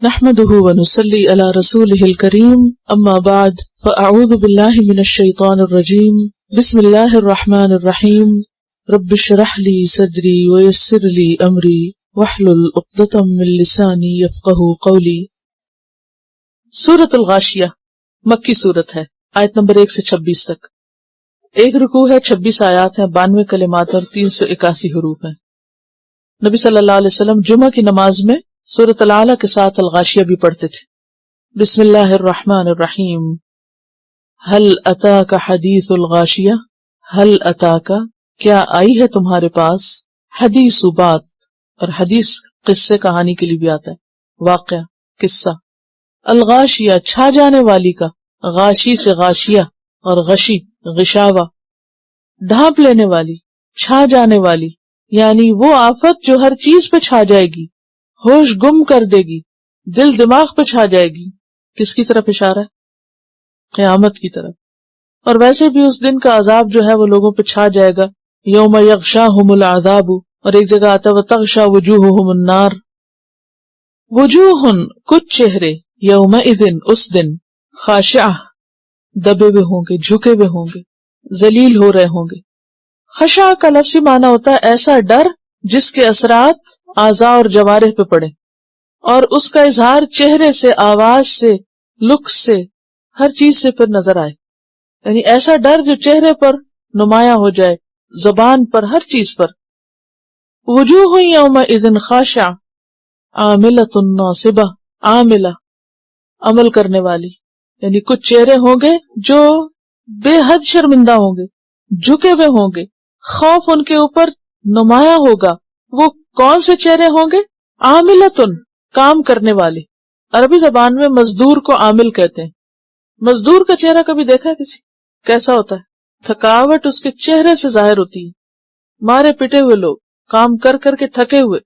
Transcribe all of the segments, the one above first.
نحمده ونصلي على رسوله الكريم اما بعد فاعوذ بالله من الشيطان الرجيم بسم الله الرحمن الرحيم رب اشرح لي صدري ويسر لي امري واحلل عقدة من لساني يفقهوا قولي۔ سورۃ الغاشیہ مکی سورت ہے، آیت نمبر 1 سے 26 تک۔ ایک رکوع ہے، 26 آیات ہیں، 92 کلمات اور 381 حروف ہیں۔ نبی صلی اللہ علیہ وسلم جمعہ کی نماز میں سورۃ العلیٰ کے ساتھ الغاشیہ بھی پڑھتے تھے۔ بسم اللہ الرحمن الرحیم، هل اتاک حدیث الغاشیہ، هل اتاک کیا آئی ہے تمہارے پاس، حدیث بات، اور حدیث قصے کہانی کے لیے بھی آتا ہے، واقعہ قصہ۔ الغاشیہ چھا جانے والی کا، غاشی سے غاشیہ اور غشی غشاوہ، ڈھانپ لینے والی، چھا جانے والی، یعنی وہ آفت جو ہر چیز پہ چھا جائے گی، ہوش گم کر دے گی، دل دماغ پہ چھا جائے گی۔ کس کی طرف اشارہ ہے؟ قیامت کی طرف۔ اور ویسے بھی اس دن کا عذاب جو ہے وہ لوگوں پہ چھا جائے گا، یوم یغشاہم العذاب، اور ایک جگہ آتا ہے وتغشا وجوہہم النار۔ وجوہ کچھ چہرے، یومئذ اس دن، خاشعہ دبے ہوئے ہوں گے، جھکے ہوئے ہوں گے، ذلیل ہو رہے ہوں گے۔ خشع کا لفظی معنی ہوتا ہے ایسا ڈر جس کے اثرات اعضاء اور جوارح پہ پڑے، اور اس کا اظہار چہرے سے، آواز سے، لک سے، ہر چیز سے پھر نظر آئے، یعنی ایسا ڈر جو چہرے پر نمایاں ہو جائے، زبان پر، ہر چیز پر۔ وجوہ یومئذ خاشعہ عاملۃ ناصبہ، عاملہ عمل کرنے والی، یعنی کچھ چہرے ہوں گے جو بے حد شرمندہ ہوں گے، جھکے ہوئے ہوں گے، خوف ان کے اوپر نمایاں ہوگا۔ وہ کون سے چہرے ہوں گے؟ عاملتن، کام کرنے والے۔ عربی زبان میں مزدور کو عامل کہتے ہیں۔ مزدور کا چہرہ کبھی دیکھا ہے کسی؟ کیسا ہوتا ہے؟ تھکاوٹ اس کے چہرے سے ظاہر ہوتی ہے، مارے پٹے ہوئے لوگ، کام کر کر کے تھکے ہوئے۔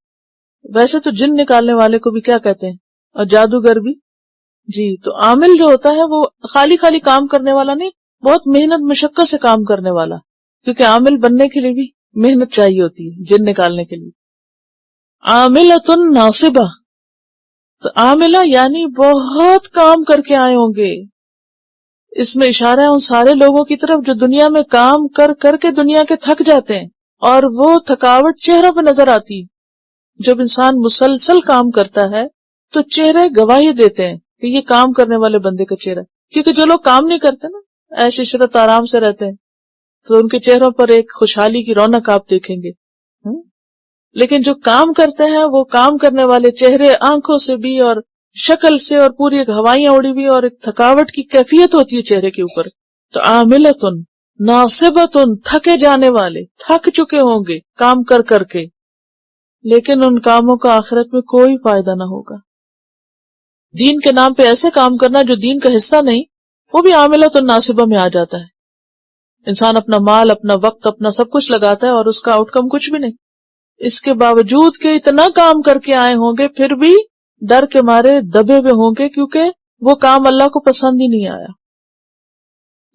ویسے تو جن نکالنے والے کو بھی کیا کہتے ہیں، اور جادوگر بھی۔ جی، تو عامل جو ہوتا ہے وہ خالی خالی کام کرنے والا نہیں، بہت محنت مشقت سے کام کرنے والا، کیونکہ عامل بننے کے لیے بھی محنت چاہیے ہوتی ہے، جن نکالنے کے لیے۔ عاملۃ ناصبہ، تو عاملہ یعنی بہت کام کر کے آئے ہوں گے۔ اس میں اشارہ ہے ان سارے لوگوں کی طرف جو دنیا میں کام کر کر کے دنیا کے تھک جاتے ہیں، اور وہ تھکاوٹ چہروں پہ نظر آتی ہے۔ جب انسان مسلسل کام کرتا ہے تو چہرے گواہی دیتے ہیں کہ یہ کام کرنے والے بندے کا چہرہ، کیونکہ جو لوگ کام نہیں کرتے نا، عیش عشرت آرام سے رہتے ہیں، تو ان کے چہروں پر ایک خوشحالی کی رونق آپ دیکھیں گے۔ لیکن جو کام کرتے ہیں وہ کام کرنے والے چہرے آنکھوں سے بھی اور شکل سے، اور پوری ایک ہوائیاں اڑی ہوئی اور ایک تھکاوٹ کی کیفیت ہوتی ہے چہرے کے اوپر۔ تو عاملۃن ناصبۃن، تھکے جانے والے، تھک چکے ہوں گے کام کر کر کے، لیکن ان کاموں کا آخرت میں کوئی فائدہ نہ ہوگا۔ دین کے نام پہ ایسے کام کرنا جو دین کا حصہ نہیں، وہ بھی عاملۃن ناصبہ میں آ جاتا ہے۔ انسان اپنا مال، اپنا وقت، اپنا سب کچھ لگاتا ہے اور اس کا آؤٹ کم کچھ بھی نہیں۔ اس کے باوجود کہ اتنا کام کر کے آئے ہوں گے، پھر بھی ڈر کے مارے دبے ہوئے ہوں گے، کیونکہ وہ کام اللہ کو پسند ہی نہیں آیا۔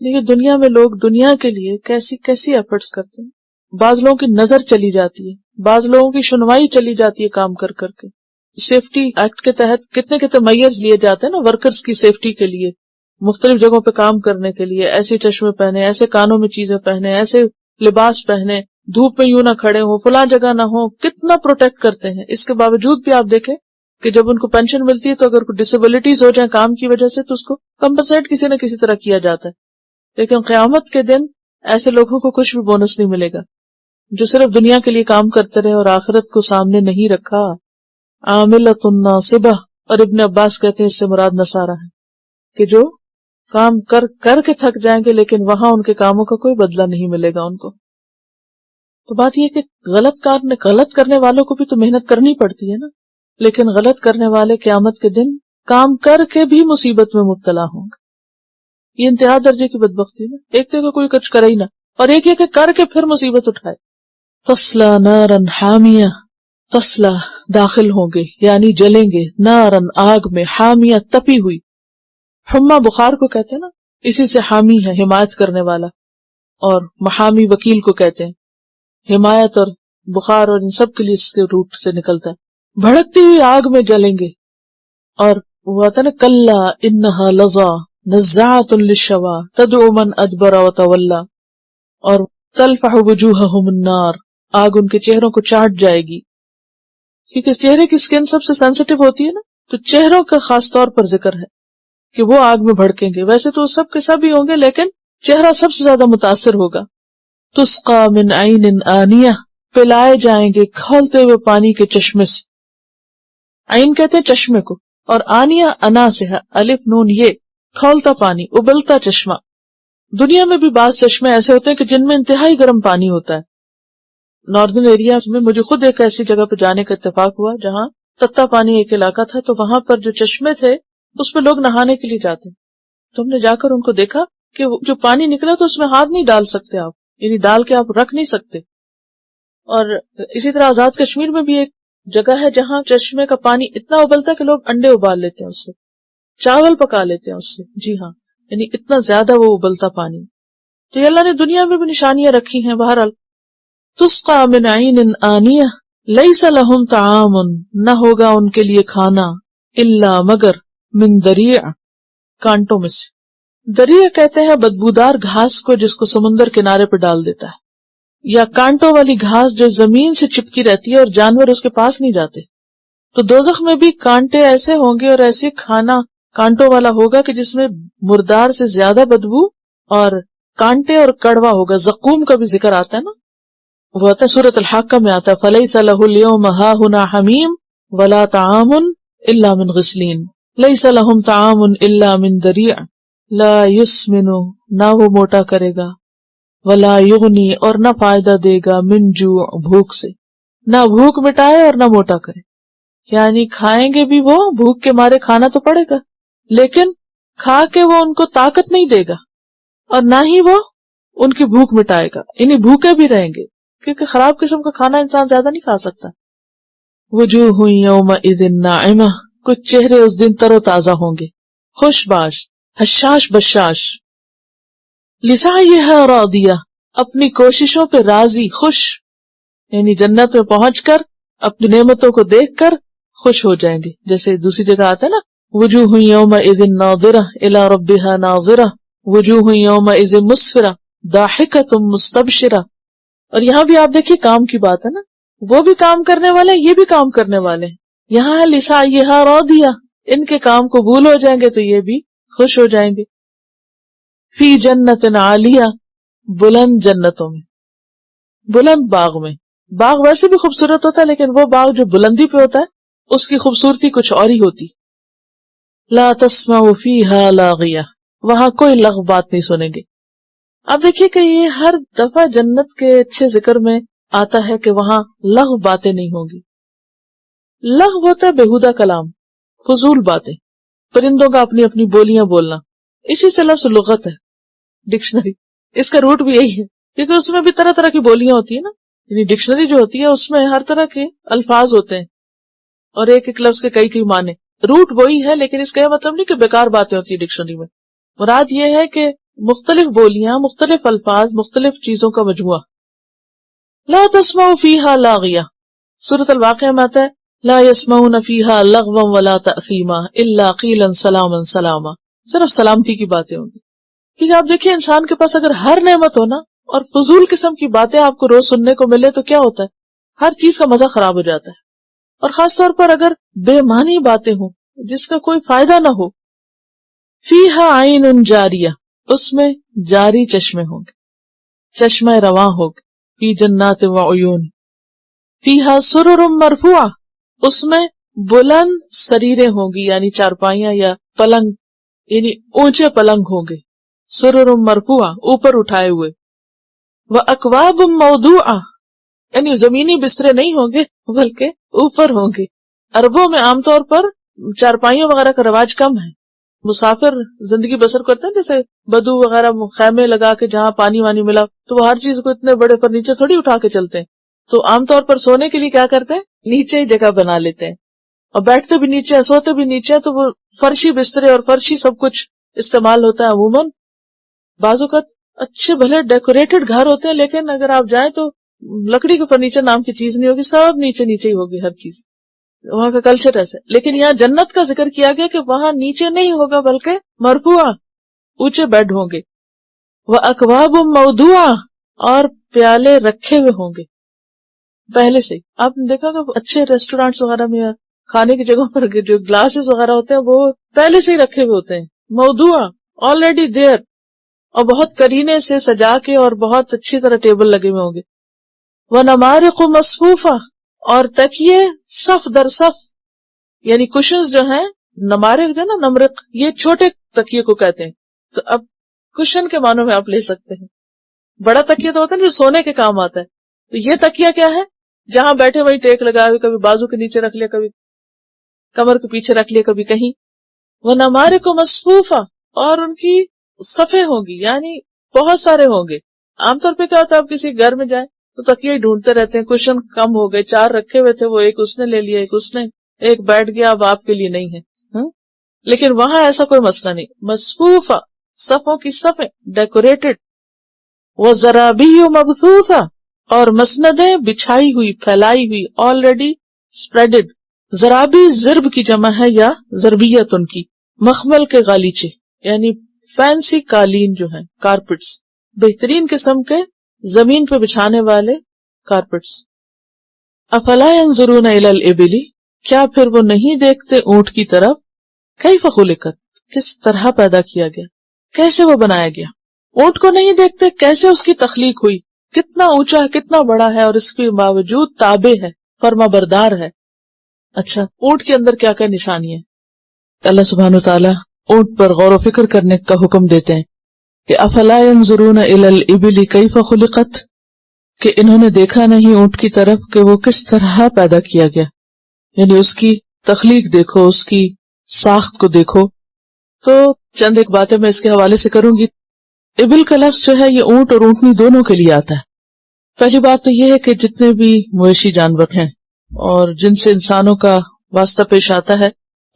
لیکن دنیا میں لوگ دنیا کے لیے کیسی کیسی ایفرٹس کرتے ہیں۔ بعض لوگوں کی نظر چلی جاتی ہے، بعض لوگوں کی سنوائی چلی جاتی ہے کام کر کر کے۔ سیفٹی ایکٹ کے تحت کتنے کتنے میئرز لیے جاتے ہیں نا ورکرز کی سیفٹی کے لیے، مختلف جگہوں پہ کام کرنے کے لیے، ایسے چشمے پہنے، ایسے کانوں میں چیزیں پہنے، ایسے لباس پہنے، دھوپ میں یوں نہ کھڑے ہوں، فلاں جگہ نہ ہوں، کتنا پروٹیکٹ کرتے ہیں۔ اس کے باوجود بھی آپ دیکھیں کہ جب ان کو پینشن ملتی ہے تو اگر کوئی ڈسیبلٹیز ہو جائیں کام کی وجہ سے تو اس کو کمپنسیٹ کسی نہ کسی طرح کیا جاتا ہے۔ لیکن قیامت کے دن ایسے لوگوں کو کچھ بھی بونس نہیں ملے گا جو صرف دنیا کے لیے کام کرتے رہے اور آخرت کو سامنے نہیں رکھا۔ عاملۃ ناصبہ، اور ابن عباس کہتے ہیں اس سے مراد نصارہ ہے کہ جو کام کر کر کے تھک جائیں گے لیکن وہاں ان کے کاموں کا کوئی بدلہ نہیں ملے گا ان کو۔ تو بات یہ کہ غلط کرنے والوں کو بھی تو محنت کرنی پڑتی ہے نا، لیکن غلط کرنے والے قیامت کے دن کام کر کے بھی مصیبت میں مبتلا ہوں گے۔ یہ انتہا درجے کی بدبختی ہے نا، ایک تو کوئی کچھ کرے ہی نہ، اور ایک یہ کہ کر کے پھر مصیبت اٹھائے۔ تصلی نارا حامیہ، تصلی داخل ہوں گے یعنی جلیں گے، نارن آگ میں، حامیہ تپی ہوئی۔ حما بخار کو کہتے ہیں نا، اسی سے حامی ہے حمایت کرنے والا، اور محامی وکیل کو کہتے ہیں۔ حمایت اور بخار اور ان سب کے لیے اس کے روٹ سے نکلتا ہے۔ بھڑکتی ہوئی آگ میں جلیں گے، اور وہ آتا نا کلا انہا لظا نزاعۃ للشوا تدعو من ادبر وتولی، اور تلفح وجوہہم النار، آگ ان کے چہروں کو چاٹ جائے گی، کیونکہ چہرے کی سکن سب سے سینسٹیو ہوتی ہے نا، تو چہروں کا خاص طور پر ذکر ہے کہ وہ آگ میں بھڑکیں گے. ویسے تو سب کے سب ہی ہوں گے لیکن چہرہ سب سے زیادہ متاثر ہوگا. تسقى من عین آنیہ، پلائے جائیں گے کھولتے ہوئے پانی کے چشمے سے. عین کہتے ہیں چشمے کو، اور آنیہ انا سے ہے، الف نون یہ، کھولتا پانی، ابلتا چشمہ. دنیا میں بھی بعض چشمے ایسے ہوتے ہیں کہ جن میں انتہائی گرم پانی ہوتا ہے. ناردرن ایریا میں مجھے خود ایک ایسی جگہ پہ جانے کا اتفاق ہوا جہاں تتا پانی ایک علاقہ تھا، تو وہاں پر جو چشمے تھے اس پہ لوگ نہانے کے لیے جاتے. تو ہم نے جا کر ان کو دیکھا کہ جو پانی نکلا تو اس میں ہاتھ نہیں ڈال سکتے آپ، یعنی ڈال کے آپ رکھ نہیں سکتے. اور اسی طرح آزاد کشمیر میں بھی ایک جگہ ہے جہاں چشمے کا پانی اتنا ابلتا ہے کہ لوگ انڈے ابال لیتے ہیں اس سے، چاول پکا لیتے ہیں اس سے. جی ہاں، یعنی اتنا زیادہ وہ ابلتا پانی. تو یہ اللہ نے دنیا میں بھی نشانیاں رکھی ہیں. بہرحال تسقى من عین آنیہ لیس لہم طعام، نہ ہوگا ان کے لیے کھانا، الا مگر من دریع، کانٹوں میں سے. دریع کہتے ہیں بدبودار گھاس کو جس کو سمندر کنارے پہ ڈال دیتا ہے، یا کانٹوں والی گھاس جو زمین سے چپکی رہتی ہے اور جانور اس کے پاس نہیں جاتے. تو دوزخ میں بھی کانٹے ایسے ہوں گے اور ایسے کھانا کانٹوں والا ہوگا کہ جس میں مردار سے زیادہ بدبو اور کانٹے اور کڑوا ہوگا. زقوم کا بھی ذکر آتا ہے نا، وہ آتا ہے سورۃ الحاقہ میں آتا ہے فلیس لہ اليوم ہاہنا حمیم ولا طعام الا من غسلین لیس لہم طعام الا من دریع لا یسمن، نہ وہ موٹا کرے گا، ولا یغنی اور نہ فائدہ دے گا، من جوع بھوک سے، نہ بھوک مٹائے اور نہ موٹا کرے. یعنی کھائیں گے بھی وہ بھوک کے مارے، کھانا تو پڑے گا لیکن کھا کے وہ ان کو طاقت نہیں دے گا اور نہ ہی وہ ان کی بھوک مٹائے گا، یعنی بھوکے بھی رہیں گے کیونکہ خراب قسم کا کھانا انسان زیادہ نہیں کھا سکتا. وجوہ یومئذ ناعمہ، کچھ چہرے اس دن تر و تازہ ہوں گے، خوش باش، حشاش بشاش. لسعیہا راضیہ، اپنی کوششوں پہ راضی، خوش، یعنی جنت میں پہنچ کر اپنی نعمتوں کو دیکھ کر خوش ہو جائیں گے. جیسے دوسری جگہ آتا ہے نا وجوہ یومئذ ناظرہ الی ربہا ناظرہ وجوہ یومئذ مسفرہ ضاحکۃ مستبشرہ. اور یہاں بھی آپ دیکھیے کام کی بات ہے نا، وہ بھی کام کرنے والے یہ بھی کام کرنے والے ہیں. یہاں ہے لسعیہا راضیہ، ان کے کام قبول ہو جائیں گے تو یہ بھی خوش ہو جائیں گے. فی جنت عالیہ، بلند جنتوں میں، بلند باغ میں. باغ ویسے بھی خوبصورت ہوتا ہے لیکن وہ باغ جو بلندی پہ ہوتا ہے اس کی خوبصورتی کچھ اور ہی ہوتی. لا تسمع فیہا لاغیہ، وہاں کوئی لغو بات نہیں سنیں گے. اب دیکھیے کہ یہ ہر دفعہ جنت کے اچھے ذکر میں آتا ہے کہ وہاں لغو باتیں نہیں ہوں گی. لغو ہوتا ہے بیہودہ کلام، فضول باتیں، پرندوں کا اپنی اپنی بولیاں بولنا. اسی سے لفظ لغت ہے، ڈکشنری، اس کا روٹ بھی یہی ہے کیونکہ اس میں بھی طرح طرح کی بولیاں ہوتی ہیں نا. یعنی ڈکشنری جو ہوتی ہے اس میں ہر طرح کے الفاظ ہوتے ہیں اور ایک ایک لفظ کے کئی معنی. روٹ وہی ہے لیکن اس کا یہ مطلب نہیں کہ بیکار باتیں ہوتی ہیں ڈکشنری میں. مراد یہ ہے کہ مختلف بولیاں، مختلف الفاظ، مختلف چیزوں کا مجموعہ. لا تسمعوا فیہا لاغیہ، سورۃ الواقعہ میں آتا ہے لا یسمعون فیہا لغوا ولا تأثیما الا قیلا سلاما سلاما، صرف سلامتی کی باتیں ہوں گی. کیونکہ آپ دیکھیں انسان کے پاس اگر ہر نعمت ہو نا اور فضول قسم کی باتیں آپ کو روز سننے کو ملے تو کیا ہوتا ہے، ہر چیز کا مزہ خراب ہو جاتا ہے. اور خاص طور پر اگر بے معنی باتیں ہوں جس کا کوئی فائدہ نہ ہو. فیہا عین جاریہ، اس میں جاری چشمے ہوں گے، چشمہ رواں ہوگا. فی جنات وعیون. فیہا سرر مرفوعہ، اس میں بلند سریریں ہوں گی، یعنی چارپائیاں یا پلنگ، یعنی اونچے پلنگ ہوں گے. سرر مرفوعہ، اوپر اٹھائے ہوئے. وَأَكْوَابٌ مَوْضُوعَةٌ، یعنی زمینی بسترے نہیں ہوں گے بلکہ اوپر ہوں گے. عربوں میں عام طور پر چارپائیوں وغیرہ کا رواج کم ہے. مسافر زندگی بسر کرتے ہیں جیسے بدو وغیرہ خیمے لگا کے جہاں پانی وانی ملا تو وہ ہر چیز کو اتنے بڑے فرنیچر تھوڑی اٹھا کے چلتے ہیں. تو عام طور پر سونے کے لیے کیا کرتے ہیں، نیچے ہی جگہ بنا لیتے ہیں اور بیٹھتے بھی نیچے ہیں، سوتے بھی نیچے ہیں. تو وہ فرشی بسترے اور فرشی سب کچھ استعمال ہوتا ہے. عموماً بعض اوقات اچھے بھلے ڈیکوریٹڈ گھر ہوتے ہیں لیکن اگر آپ جائیں تو لکڑی کا فرنیچر نام کی چیز نہیں ہوگی، سب نیچے نیچے ہی ہوگی ہر چیز. وہاں کا کلچر ایسا ہے. لیکن یہاں جنت کا ذکر کیا گیا کہ وہاں نیچے نہیں ہوگا بلکہ مرفوع اونچے بیڈ ہوں گے. وَأَكْوَابٌ مَوْضُوعَةٌ اور پیالے رکھے ہوئے ہوں گے پہلے سے. آپ نے دیکھا کہ اچھے ریسٹورینٹس وغیرہ میں یا کھانے کی جگہوں پر جو گلاسز وغیرہ ہوتے ہیں وہ پہلے سے ہی رکھے ہوئے ہوتے ہیں, موضوع آلریڈی دیئر, اور بہت کرینے سے سجا کے اور بہت اچھی طرح ٹیبل لگے ہوئے ہوں گے. وَنَمَارِقُ مَصْفُوفَةٌ اور تکیے صف در صف, یعنی کشنز جو ہیں, نمارق جو ہے نا, نمرق یہ چھوٹے تکیے کو کہتے ہیں. تو اب کشن کے معنوں میں آپ لے سکتے ہیں. بڑا تکیہ تو ہوتا ہے جو سونے کے کام آتا ہے, تو یہ تکیہ کیا ہے, جہاں بیٹھے وہی ٹیک لگائے ہوئے, کبھی بازو کے نیچے رکھ لیا, کبھی کمر کے پیچھے رکھ لیا, کبھی کہیں. وہ نمارق مصفوفہ اور ان کی صفیں ہوں گی, یعنی بہت سارے ہوں گے. عام طور پہ کیا ہوتا ہے, آپ کسی گھر میں جائیں تو تکیے ڈھونڈتے رہتے ہیں, کشن کم ہو گئے, 4 رکھے ہوئے تھے, وہ ایک اس نے لے لیا, ایک اس نے, ایک بیٹھ گیا, اب آپ کے لیے نہیں ہے. لیکن وہاں ایسا کوئی مسئلہ نہیں. مصفوفہ صفوں کی صفیں, ڈیکوریٹڈ. وہ زرابی مبثوثہ اور مسندیں بچھائی ہوئی, پھیلائی ہوئی, آلریڈی اسپریڈڈ. زرابی زرب کی جمع ہے یا ضربیت ان کی. مخمل کے غالیچے یعنی فینسی قالین جو ہیں, کارپٹس, بہترین قسم کے زمین پہ بچھانے والے کارپٹس. افلا ينظرون الى الابل کیا پھر وہ نہیں دیکھتے اونٹ کی طرف, کیف خلقت کس طرح پیدا کیا گیا, کیسے وہ بنایا گیا. اونٹ کو نہیں دیکھتے کیسے اس کی تخلیق ہوئی, کتنا اونچا ہے, کتنا بڑا ہے, اور اس کے باوجود تابع ہے, فرما بردار ہے. اچھا, اونٹ کے اندر کیا کیا نشانی ہے. اللہ سبحانہ وتعالی اونٹ پر غور و فکر کرنے کا حکم دیتے ہیں کہ افلا ينظرون الى الابل کیف خلقت, کہ انہوں نے دیکھا نہیں اونٹ کی طرف کہ وہ کس طرح پیدا کیا گیا, یعنی اس کی تخلیق دیکھو, اس کی ساخت کو دیکھو. تو چند ایک باتیں میں اس کے حوالے سے کروں گی. ابل کا لفظ جو ہے یہ اونٹ اور اونٹنی دونوں کے لیے آتا ہے. پہلی بات تو یہ ہے کہ جتنے بھی مویشی جانور ہیں اور جن سے انسانوں کا واسطہ پیش آتا ہے,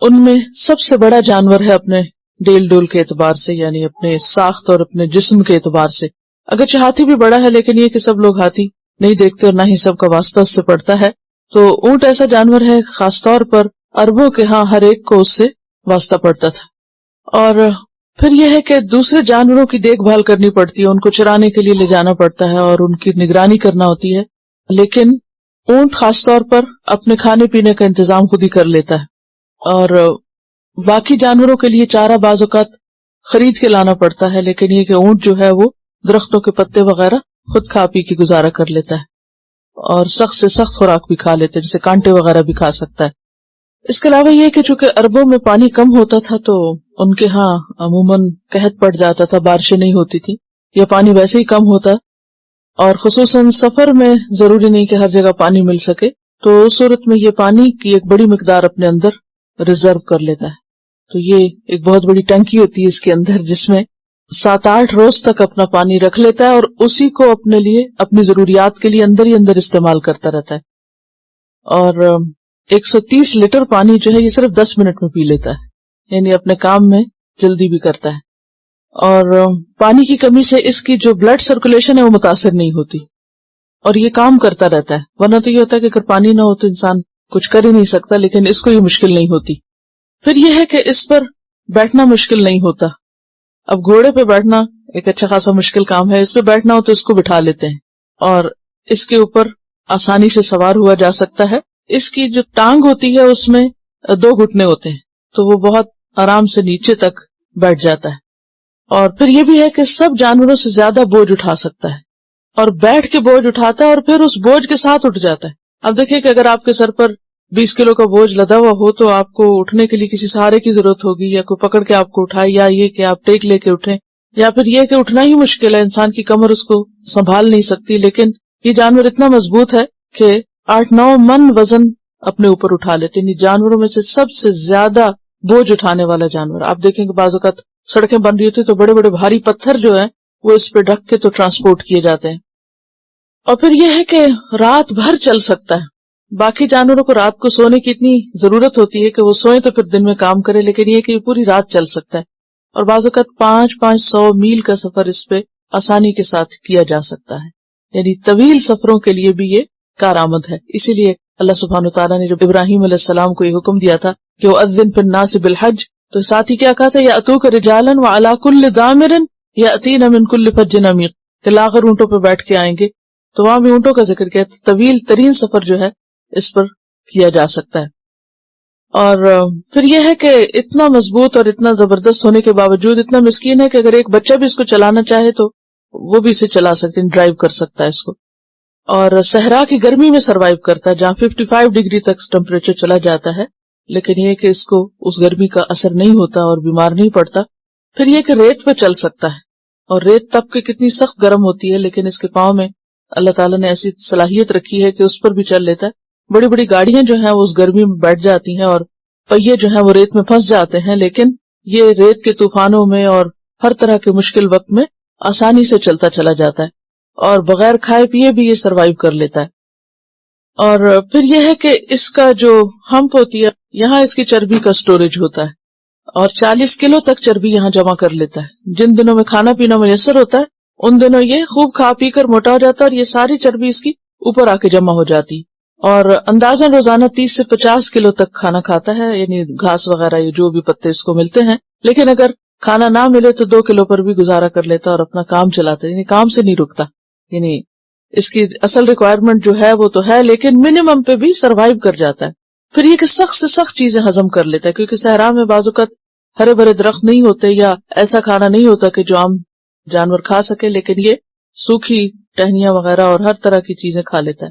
ان میں سب سے بڑا جانور ہے اپنے ڈیل ڈول کے اعتبار سے, یعنی اپنے ساخت اور اپنے جسم کے اعتبار سے. اگرچہ ہاتھی بھی بڑا ہے, لیکن یہ کہ سب لوگ ہاتھی نہیں دیکھتے اور نہ ہی سب کا واسطہ اس سے پڑتا ہے. تو اونٹ ایسا جانور ہے خاص طور پر عربوں کے ہاں ہر ایک کو اس سے واسطہ پڑتا تھا. اور پھر یہ ہے کہ دوسرے جانوروں کی دیکھ بھال کرنی پڑتی ہے, ان کو چرانے کے لیے لے جانا پڑتا ہے اور ان کی نگرانی کرنا ہوتی ہے. لیکن اونٹ خاص طور پر اپنے کھانے پینے کا انتظام خود ہی کر لیتا ہے, اور باقی جانوروں کے لیے چارہ بعض اوقات خرید کے لانا پڑتا ہے. لیکن یہ کہ اونٹ جو ہے وہ درختوں کے پتے وغیرہ خود کھا پی کے گزارا کر لیتا ہے, اور سخت سے سخت خوراک بھی کھا لیتے ہیں, جیسے کانٹے وغیرہ بھی کھا سکتا ہے. اس کے علاوہ یہ کہ چونکہ عربوں میں پانی کم ہوتا تھا تو ان کے ہاں عموماً قحط پڑ جاتا تھا, بارشیں نہیں ہوتی تھی, یا پانی ویسے ہی کم ہوتا, اور خصوصاً سفر میں ضروری نہیں کہ ہر جگہ پانی مل سکے, تو اس صورت میں یہ پانی کی ایک بڑی مقدار اپنے اندر ریزرو کر لیتا ہے. تو یہ ایک بہت بڑی ٹنکی ہوتی ہے اس کے اندر, جس میں 7-8 روز تک اپنا پانی رکھ لیتا ہے, اور اسی کو اپنے لیے اپنی ضروریات کے لیے اندر ہی اندر استعمال کرتا رہتا ہے. اور 130 لیٹر پانی جو ہے یہ صرف 10 منٹ میں پی لیتا ہے, یعنی اپنے کام میں جلدی بھی کرتا ہے. اور پانی کی کمی سے اس کی جو بلڈ سرکولیشن ہے وہ متاثر نہیں ہوتی, اور یہ کام کرتا رہتا ہے. ورنہ تو یہ ہوتا ہے کہ اگر پانی نہ ہو تو انسان کچھ کر ہی نہیں سکتا, لیکن اس کو یہ مشکل نہیں ہوتی. پھر یہ ہے کہ اس پر بیٹھنا مشکل نہیں ہوتا. اب گھوڑے پہ بیٹھنا ایک اچھا خاصا مشکل کام ہے, اس پہ بیٹھنا ہو تو اس کو بٹھا لیتے ہیں, اور اس کے اوپر آسانی سے سوار ہوا جا سکتا ہے. اس کی جو ٹانگ ہوتی ہے اس میں 2 گھٹنے ہوتے ہیں, تو وہ بہت آرام سے نیچے تک بیٹھ جاتا ہے. اور پھر یہ بھی ہے کہ سب جانوروں سے زیادہ بوجھ اٹھا سکتا ہے, اور بیٹھ کے بوجھ اٹھاتا ہے اور پھر اس بوجھ کے ساتھ اٹھ جاتا ہے. اب دیکھیں کہ اگر آپ کے سر پر 20 کلو کا بوجھ لدا ہوا ہو تو آپ کو اٹھنے کے لیے کسی سہارے کی ضرورت ہوگی, یا کوئی پکڑ کے آپ کو اٹھائے, یا یہ کہ آپ ٹیک لے کے اٹھیں, یا پھر یہ کہ اٹھنا ہی مشکل ہے, انسان کی کمر اس کو سنبھال نہیں سکتی. لیکن یہ جانور اتنا مضبوط ہے کہ 8-9 من وزن اپنے اوپر اٹھا لیتے ہیں. جانوروں میں سے سب سے زیادہ بوجھ اٹھانے والا جانور. آپ دیکھیں کہ بعض اوقات سڑکیں بن رہی ہوتی تو بڑے بڑے بھاری پتھر جو ہیں وہ اس پہ ڈھک کے تو ٹرانسپورٹ کیے جاتے ہیں. اور پھر یہ ہے کہ رات بھر چل سکتا ہے. باقی جانوروں کو رات کو سونے کی اتنی ضرورت ہوتی ہے کہ وہ سوئیں تو پھر دن میں کام کرے, لیکن یہ کہ یہ پوری رات چل سکتا ہے. اور بعض اوقات 500 میل کا سفر اس پہ آسانی کے ساتھ کیا جا سکتا ہے, یعنی طویل سفروں کے لیے بھی یہ کارآمد ہے. اسی لیے اللہ سبحانہ وتعالیٰ نے جب ابراہیم علیہ السلام کو یہ حکم دیا تھا کہ وَأَذِّن فِي النَّاسِ بِالْحَجِّ، تو ساتھ ہی کیا کہا تھا یَأْتُوکَ رِجَالًا وَعَلَىٰ كُلِّ ضَامِرٍ يَأْتِينَ مِن كُلِّ فَجٍّ عَمِيقٍ، کہ لاغر اونٹوں پہ بیٹھ کے آئیں گے. تو وہاں بھی اونٹوں کا ذکر کیا، طویل ترین سفر جو ہے اس پر کیا جا سکتا ہے. اور پھر یہ ہے کہ اتنا مضبوط اور اتنا زبردست ہونے کے باوجود اتنا مسکین ہے کہ اگر ایک بچہ بھی اس کو چلانا چاہے تو وہ بھی اسے چلا سکتے ہیں، ڈرائیو کر سکتا ہے اس کو. اور صحرا کی گرمی میں سروائیو کرتا ہے جہاں 55 ڈگری تک ٹمپریچر چلا جاتا ہے، لیکن یہ کہ اس کو اس گرمی کا اثر نہیں ہوتا اور بیمار نہیں پڑتا. پھر یہ کہ ریت پہ چل سکتا ہے، اور ریت تب کہ کتنی سخت گرم ہوتی ہے لیکن اس کے پاؤں میں اللہ تعالیٰ نے ایسی صلاحیت رکھی ہے کہ اس پر بھی چل لیتا ہے. بڑی بڑی گاڑیاں جو ہیں وہ اس گرمی میں بیٹھ جاتی ہیں اور پہیے جو ہیں وہ ریت میں پھنس جاتے ہیں، لیکن یہ ریت کے طوفانوں میں اور ہر طرح کے مشکل وقت میں آسانی سے چلتا چلا جاتا ہے اور بغیر کھائے پیے بھی یہ سروائیو کر لیتا ہے. اور پھر یہ ہے کہ اس کا جو ہمپ ہوتی ہے یہاں اس کی چربی کا سٹوریج ہوتا ہے اور 40 کلو تک چربی یہاں جمع کر لیتا ہے. جن دنوں میں کھانا پینا میسر ہوتا ہے ان دنوں یہ خوب کھا پی کر موٹا ہو جاتا ہے اور یہ ساری چربی اس کی اوپر آ کے جمع ہو جاتی، اور اندازاً روزانہ 30 سے 50 کلو تک کھانا کھاتا ہے، یعنی گھاس وغیرہ یہ جو بھی پتے اس کو ملتے ہیں. لیکن اگر کھانا نہ ملے تو 2 کلو پر بھی گزارا کر لیتا اور اپنا کام چلاتا، یعنی کام سے نہیں رکتا. یعنی اس کی اصل ریکوائرمنٹ جو ہے وہ تو ہے لیکن منیمم پہ بھی سروائیو کر جاتا ہے. پھر یہ کہ سخت سے سخت چیزیں ہضم کر لیتا ہے، کیونکہ صحرا میں بعض اوقات ہرے بھرے درخت نہیں ہوتے یا ایسا کھانا نہیں ہوتا کہ جو عام جانور کھا سکے، لیکن یہ سوکھی ٹہنیاں وغیرہ اور ہر طرح کی چیزیں کھا لیتا ہے.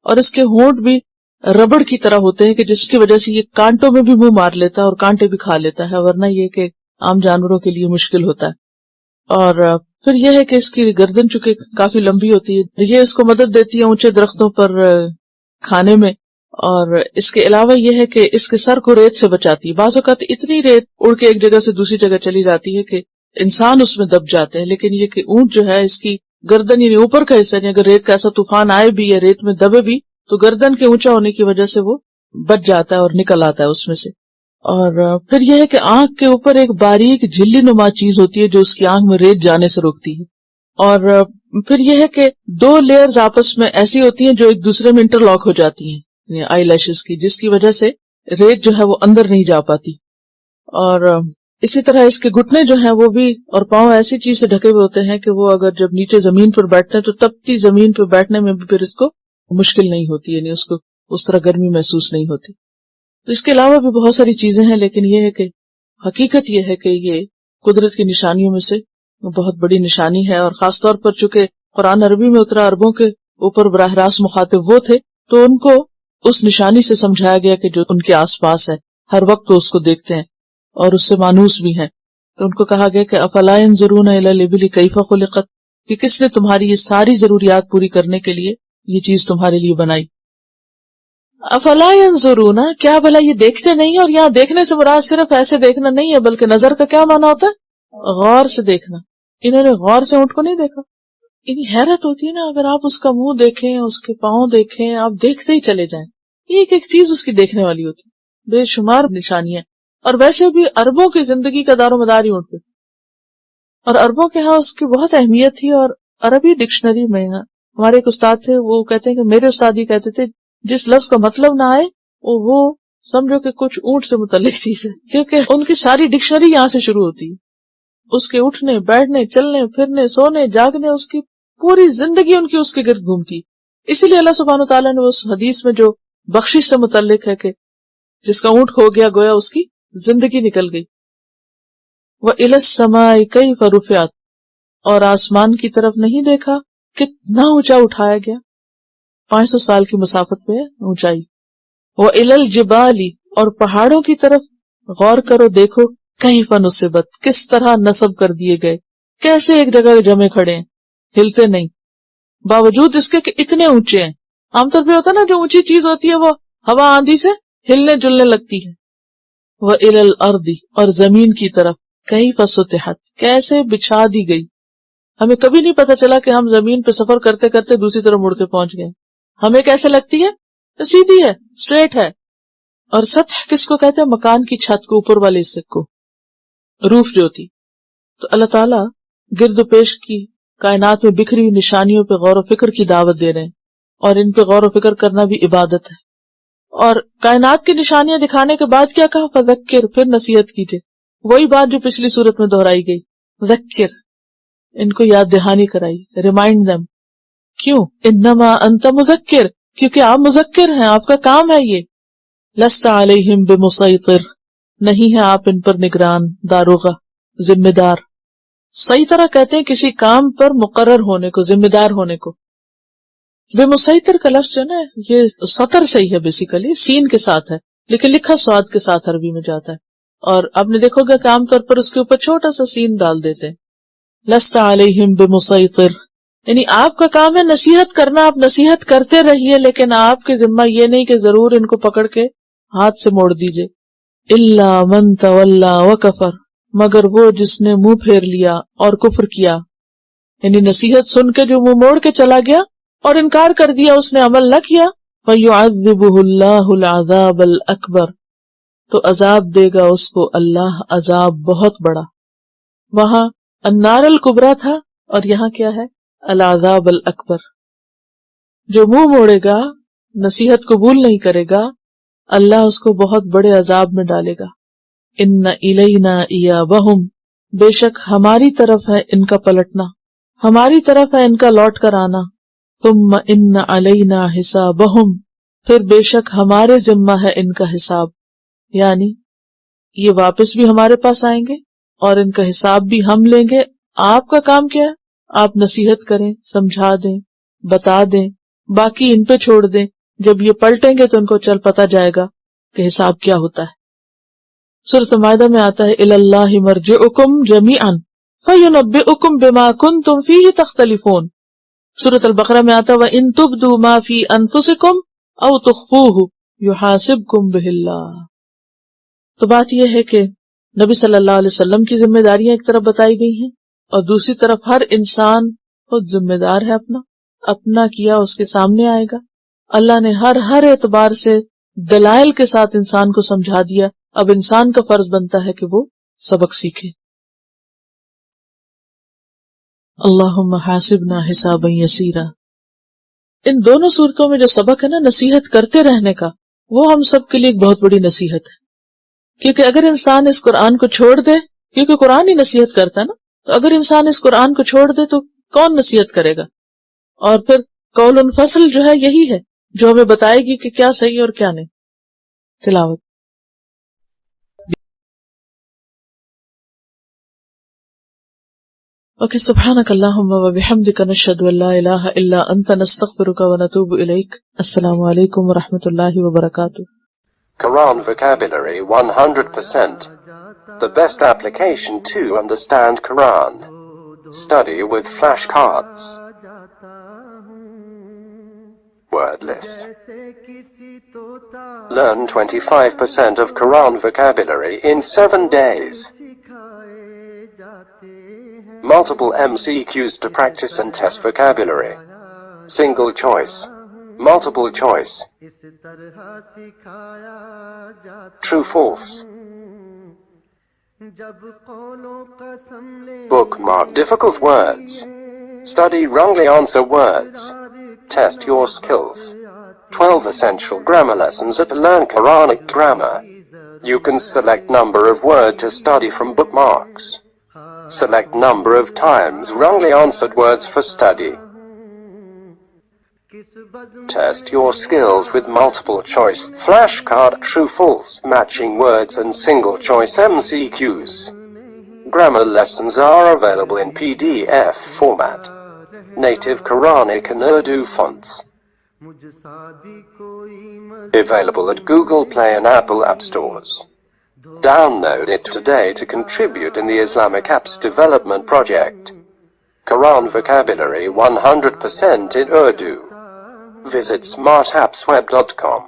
اور اس کے ہونٹ بھی ربڑ کی طرح ہوتے ہیں کہ جس کی وجہ سے یہ کانٹوں میں بھی منہ مار لیتا ہے اور کانٹے بھی کھا لیتا ہے، ورنہ یہ کہ عام جانوروں کے لیے مشکل ہوتا ہے. اور پھر یہ ہے کہ اس کی گردن چونکہ کافی لمبی ہوتی ہے، یہ اس کو مدد دیتی ہے اونچے درختوں پر کھانے میں. اور اس کے علاوہ یہ ہے کہ اس کے سر کو ریت سے بچاتی ہے. بعض اوقات اتنی ریت اڑ کے ایک جگہ سے دوسری جگہ چلی جاتی ہے کہ انسان اس میں دب جاتے ہیں، لیکن یہ کہ اونٹ جو ہے اس کی گردن یعنی اوپر کا حصہ، یعنی اگر ریت کا ایسا طوفان آئے بھی یا ریت میں دبے بھی تو گردن کے اونچا ہونے کی وجہ سے وہ بچ جاتا ہے اور نکل آتا ہے اس میں سے. اور پھر یہ ہے کہ آنکھ کے اوپر ایک باریک جھلی نما چیز ہوتی ہے جو اس کی آنکھ میں ریت جانے سے روکتی ہے. اور پھر یہ ہے کہ 2 لیئرز آپس میں ایسی ہوتی ہیں جو ایک دوسرے میں انٹر لاک ہو جاتی ہیں، یعنی آئی لیشز کی، جس کی وجہ سے ریت جو ہے وہ اندر نہیں جا پاتی. اور اسی طرح اس کے گھٹنے جو ہیں وہ بھی اور پاؤں ایسی چیز سے ڈھکے ہوئے ہوتے ہیں کہ وہ اگر جب نیچے زمین پر بیٹھتے ہیں تو تپتی زمین پر بیٹھنے میں بھی پھر اس کو مشکل نہیں ہوتی، یعنی اس کو اس طرح گرمی محسوس نہیں ہوتی. اس کے علاوہ بھی بہت ساری چیزیں ہیں، لیکن یہ ہے کہ حقیقت یہ ہے کہ یہ قدرت کی نشانیوں میں سے بہت بڑی نشانی ہے. اور خاص طور پر چونکہ قرآن عربی میں اترا، عربوں کے اوپر براہ راست مخاطب وہ تھے تو ان کو اس نشانی سے سمجھایا گیا کہ جو ان کے آس پاس ہے، ہر وقت وہ اس کو دیکھتے ہیں اور اس سے مانوس بھی ہیں. تو ان کو کہا گیا کہ افلا ينظرون الى الابل كيف خلقت، کہ کس نے تمہاری یہ ساری ضروریات پوری کرنے کے لیے یہ چیز تمہارے لیے بنائی. افلا ينظرون، کیا بھلا یہ دیکھتے نہیں؟ اور یہاں دیکھنے سے مراد صرف ایسے دیکھنا نہیں ہے، بلکہ نظر کا کیا معنی ہوتا ہے؟ غور سے دیکھنا. انہوں نے غور سے اونٹ کو نہیں دیکھا. اتنی حیرت ہوتی ہے نا، اگر آپ اس کا منہ دیکھیں، اس کے پاؤں دیکھیں، آپ دیکھتے ہی چلے جائیں. ایک ایک چیز اس کی دیکھنے والی ہوتی ہے، بے شمار نشانیاں. اور ویسے بھی عربوں کی زندگی کا دار و مدار ہی اونٹ پہ، اور عربوں کے ہاں اس کی بہت اہمیت تھی. اور عربی ڈکشنری میں ہمارے ایک استاد تھے، وہ کہتے ہیں کہ میرے استاد ہی کہتے تھے جس لفظ کا مطلب نہ آئے وہ سمجھو کہ کچھ اونٹ سے متعلق چیز ہے، کیونکہ ان کی ساری ڈکشنری یہاں سے شروع ہوتی ہے. اس کے اٹھنے بیٹھنے چلنے پھرنے سونے جاگنے، اس کی پوری زندگی ان کی اس کے گرد گھومتی. اسی لیے اللہ سبحانہ تعالیٰ نے اس حدیث میں جو بخشش سے متعلق ہے کہ جس کا اونٹ کھو گیا گویا اس کی زندگی نکل گئی. وَإِلَى السَّمَاءِ كَيْفَ رُفِعَتْ، اور آسمان کی طرف نہیں دیکھا کتنا اونچا اٹھایا گیا، 500 سال کی مسافت پہ اونچائی. وَإِلَى الْجِبَالِ، اور پہاڑوں کی طرف غور کرو دیکھو، كَيْفَ نُصِبَتْ، کس طرح نصب کر دیے گئے، کیسے ایک جگہ جمے کھڑے ہیں، ہلتے نہیں، باوجود اس کے کہ اتنے اونچے ہیں. عام طور پہ ہوتا ہے نا جو اونچی چیز ہوتی ہے وہ ہوا آندھی سے ہلنے جلنے لگتی ہے. وَإِلَى الْأَرْضِ، اور زمین کی طرف، كَيْفَ سُطِحَتْ، کیسے بچھا دی گئی. ہمیں کبھی نہیں پتا چلا کہ ہم زمین پہ سفر کرتے کرتے دوسری طرف مڑ کے پہنچ گئے. ہمیں کیسے لگتی ہے؟ سیدھی ہے، اسٹریٹ ہے. اور سطح کس کو کہتے ہیں؟ مکان کی چھت کو، اوپر والے حصے کو، روف جو ہوتی. تو اللہ تعالیٰ گرد و پیش کی کائنات میں بکھری ہوئی نشانیوں پہ غور و فکر کی دعوت دے رہے ہیں، اور ان پہ غور و فکر کرنا بھی عبادت ہے. اور کائنات کی نشانیاں دکھانے کے بعد کیا کہا؟ فذکر، پھر نصیحت کیجئے. وہی بات جو پچھلی صورت میں دہرائی گئی، ذکر، ان کو یاد دہانی کرائی، ریمائنڈ دم. کیوں؟ انما انت مذکر، کیونکہ آپ مذکر ہیں، آپ کا کام ہے یہ. لست علیہم بمسیطر، نہیں ہے آپ ان پر نگران، داروغہ، ذمہ دار. صحیح طرح کہتے ہیں کسی کام پر مقرر ہونے کو، ذمہ دار ہونے کو. بے مسیطر کا لفظ جو ہے نا، یہ سطر سے ہی ہے، بیسیکلی سین کے ساتھ ہے، لیکن لکھا سواد کے ساتھ عربی میں جاتا ہے. اور آپ نے دیکھو گا کہ عام طور پر اس کے اوپر چھوٹا سا سین ڈال دیتے ہیں. لست علیہم بمسیطر، یعنی آپ کا کام ہے نصیحت کرنا، آپ نصیحت کرتے رہیے، لیکن آپ کے ذمہ یہ نہیں کہ ضرور ان کو پکڑ کے ہاتھ سے موڑ دیجئے. الا من تولا وکفر، مگر وہ جس نے منہ پھیر لیا اور کفر کیا، یعنی نصیحت سن کے جو منہ موڑ کے چلا گیا اور انکار کر دیا، اس نے عمل نہ کیا. فَيُعَذِّبُهُ اللَّهُ الْعَذَابَ الْأَكْبَرَ، تو عذاب دے گا اس کو اللہ عذاب بہت بڑا. وہاں النار الکبریٰ تھا اور یہاں کیا ہے؟ العذاب الاکبر. جو منہ موڑے گا، نصیحت قبول نہیں کرے گا، اللہ اس کو بہت بڑے عذاب میں ڈالے گا. ان الینا ایابہم، بے شک ہماری طرف ہے ان کا پلٹنا، ہماری طرف ہے ان کا لوٹ کر آنا. ثم ان علینا حسابہم، پھر بے شک ہمارے ذمہ ہے ان کا حساب، یعنی یہ واپس بھی ہمارے پاس آئیں گے اور ان کا حساب بھی ہم لیں گے. آپ کا کام کیا ہے؟ آپ نصیحت کریں، سمجھا دیں، بتا دیں، باقی ان پہ چھوڑ دیں. جب یہ پلٹیں گے تو ان کو چل پتا جائے گا کہ حساب کیا ہوتا ہے. سورۃ مائدہ میں آتا ہے الی اللہ مرجعکم جمیعا فینبئکم بما کنتم فیہ تختلفون. سورۃ البقرہ میں آتا ہے وَإِن تُبْدُوا مَا فِي أَنفُسِكُمْ أَوْ تُخْفُوهُ يُحَاسِبْكُمْ بِهِ اللَّهُ. تو بات یہ ہے کہ نبی صلی اللہ علیہ وسلم کی ذمہ داریاں ایک طرف بتائی گئی ہیں اور دوسری طرف ہر انسان خود ذمہ دار ہے، اپنا کیا اس کے سامنے آئے گا. اللہ نے ہر اعتبار سے دلائل کے ساتھ انسان کو سمجھا دیا. اب انسان کا فرض بنتا ہے کہ وہ سبق سیکھے. اللہم حاسبنا حسابا یسیرا. ان دونوں صورتوں میں جو سبق ہے نا نصیحت کرتے رہنے کا، وہ ہم سب کے لیے ایک بہت بڑی نصیحت ہے. کیونکہ اگر انسان اس قرآن کو چھوڑ دے، کیونکہ قرآن ہی نصیحت کرتا ہے نا، تو اگر انسان اس قرآن کو چھوڑ دے تو کون نصیحت کرے گا؟ اور پھر قول فصل جو ہے یہی ہے جو ہمیں بتائے گی کہ کیا صحیح اور کیا نہیں. تلاوت. اوکے. سبحانک اللہم و بحمدک نشہد ان لا الہ الا انت نستغفرک و نتوب الیک. السلام علیکم و رحمۃ اللہ وبرکاتہ. Quran vocabulary 100%. The best application to understand Quran. Study with flashcards. Word list. Learn 25% of Quran vocabulary in 7 days. Multiple MCQs to practice and test vocabulary. Single choice. Multiple choice. True, false. Bookmark difficult words. Study wrongly answer words. Test your skills. 12 essential grammar lessons to learn Quranic grammar. You can select number of word to study from bookmarks. Select number of times wrongly answered words for study. Test your skills with multiple choice flashcard, true, false, matching words and single choice MCQs. Grammar lessons are available in PDF format. Native Quranic and Urdu fonts. Available at Google Play and Apple App Stores. Download it today to contribute in the Islamic Apps Development Project. Quran vocabulary 100% in Urdu. Visit smartappsweb.com.